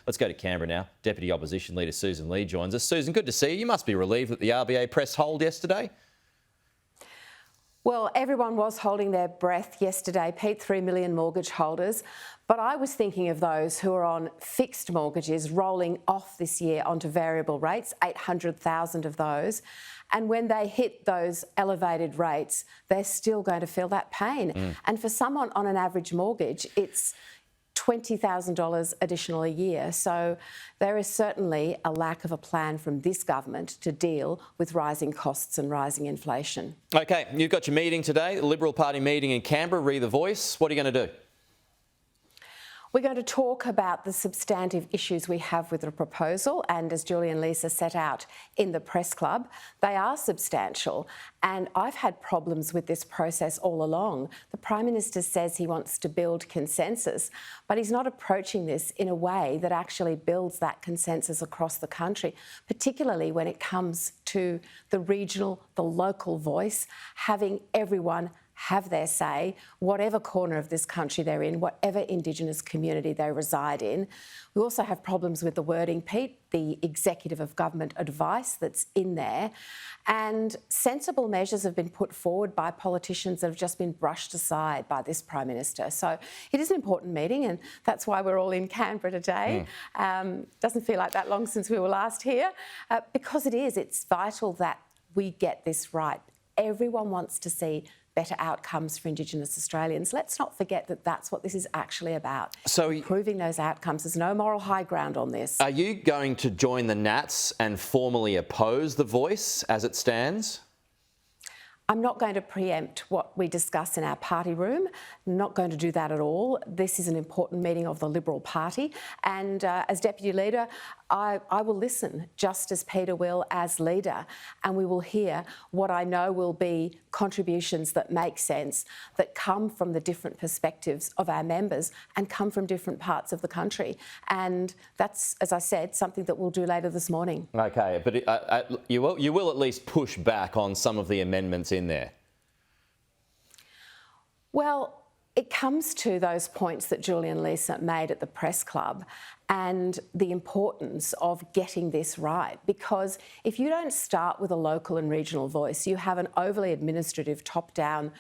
Let's go to Canberra now. Deputy Opposition Leader Sussan Lee joins us. Sussan, good to see you. You must be relieved that the RBA pressed hold yesterday. Well, everyone was holding their breath yesterday, Pete, 3 million mortgage holders. But I was thinking of those who are on fixed mortgages rolling off this year onto variable rates, 800,000 of those. And when they hit those elevated rates, they're still going to feel that pain. And for someone on an average mortgage, it's $20,000 additional a year. So there is certainly a lack of a plan from this government to deal with rising costs and rising inflation. OK, you've got your meeting today, the Liberal Party meeting in Canberra, Re the Voice. What are you going to do? We're going to talk about the substantive issues we have with the proposal, and as Julie and Lisa set out in the press club, they are substantial, and I've had problems with this process all along. The Prime Minister says he wants to build consensus, but he's not approaching this in a way that actually builds that consensus across the country, particularly when it comes to the regional, the local voice, having everyone have their say, whatever corner of this country they're in, whatever Indigenous community they reside in. We also have problems with the wording, Pete, the executive of government advice that's in there, and sensible measures have been put forward by politicians that have just been brushed aside by this Prime Minister. So it is an important meeting, and that's why we're all in Canberra today. Doesn't feel like that long since we were last here, because it's vital that we get this right. Everyone wants to see better outcomes for Indigenous Australians. Let's not forget that that's what this is actually about. So improving those outcomes. There's no moral high ground on this. Are you going to join the Nats and formally oppose the Voice as it stands? I'm not going to preempt what we discuss in our party room. I'm not going to do that at all. This is an important meeting of the Liberal Party, and as Deputy Leader, I will listen, just as Peter will as Leader, and we will hear what I know will be contributions that make sense, that come from the different perspectives of our members and come from different parts of the country. And that's, as I said, something that we'll do later this morning. OK, but you will at least push back on some of the amendments in there. Well, it comes to those points that Julie and Lisa made at the press club and the importance of getting this right, because if you don't start with a local and regional voice, you have an overly administrative top-down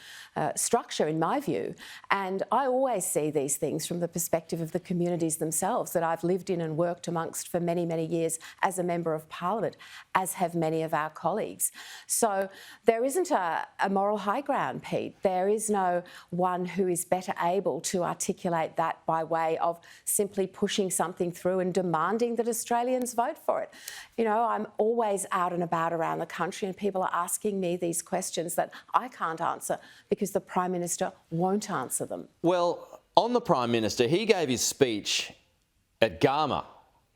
structure, in my view. And I always see these things from the perspective of the communities themselves that I've lived in and worked amongst for many, many years as a Member of Parliament, as have many of our colleagues. So there isn't a moral high ground, Pete. There is no one who is better able to articulate that by way of simply pushing something through and demanding that Australians vote for it. You know, I'm always out and about around the country and people are asking me these questions that I can't answer because the Prime Minister won't answer them. Well, on the Prime Minister, he gave his speech at Garma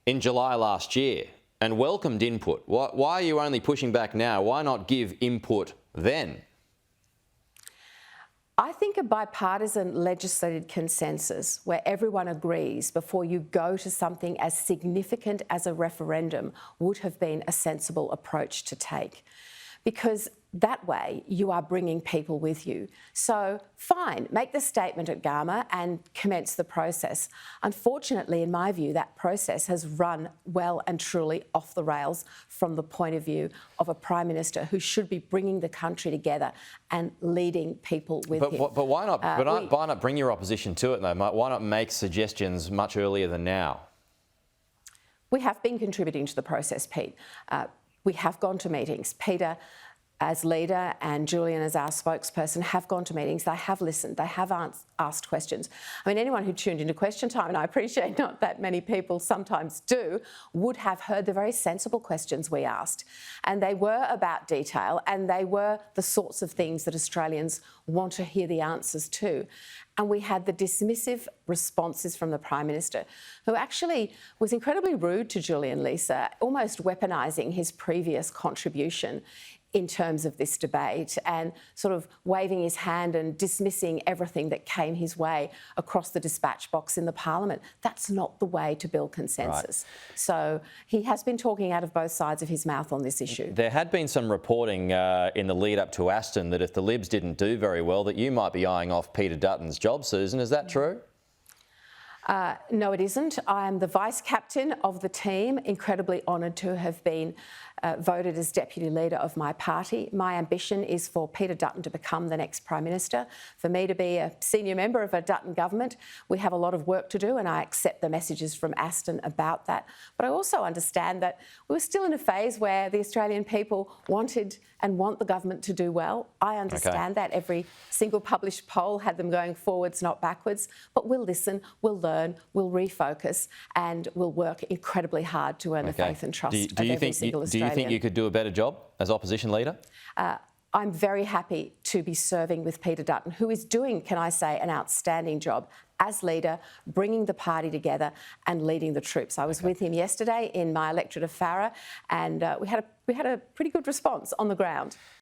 in July last year and welcomed input. Why are you only pushing back now? Why not give input then? I think a bipartisan legislated consensus where everyone agrees before you go to something as significant as a referendum would have been a sensible approach to take, because that way you are bringing people with you. So fine, make the statement at Garma and commence the process. Unfortunately, in my view, that process has run well and truly off the rails from the point of view of a Prime Minister who should be bringing the country together and leading people with him. But why not? Why not bring your opposition to it, though? Why not make suggestions much earlier than now? We have been contributing to the process, Pete. We have gone to meetings. Peter, as leader, and Julian as our spokesperson, have gone to meetings. They have listened. They have asked questions. I mean, anyone who tuned into Question Time, and I appreciate not that many people sometimes do, would have heard the very sensible questions we asked. And they were about detail, and they were the sorts of things that Australians want to hear the answers to. And we had the dismissive responses from the Prime Minister, who actually was incredibly rude to Julie and Lisa, almost weaponising his previous contribution in terms of this debate and sort of waving his hand and dismissing everything that came his way across the dispatch box in the Parliament. That's not the way to build consensus. Right. So he has been talking out of both sides of his mouth on this issue. There had been some reporting in the lead up to Aston that if the Libs didn't do very well, that you might be eyeing off Peter Dutton's job, Sussan. Is that true? No, it isn't. I am the vice captain of the team, incredibly honoured to have been voted as deputy leader of my party. My ambition is for Peter Dutton to become the next Prime Minister, for me to be a senior member of a Dutton government. We have a lot of work to do, and I accept the messages from Aston about that. But I also understand that we were still in a phase where the Australian people wanted and want the government to do well. I understand that. Every single published poll had them going forwards, not backwards. But we'll listen, we'll learn, we'll refocus, and we'll work incredibly hard to earn the faith and trust of every single Australian. Do you think you could do a better job as opposition leader? I'm very happy to be serving with Peter Dutton, who is doing, can I say, an outstanding job as leader, bringing the party together and leading the troops. I was with him yesterday in my electorate of Farrer, and we had a pretty good response on the ground.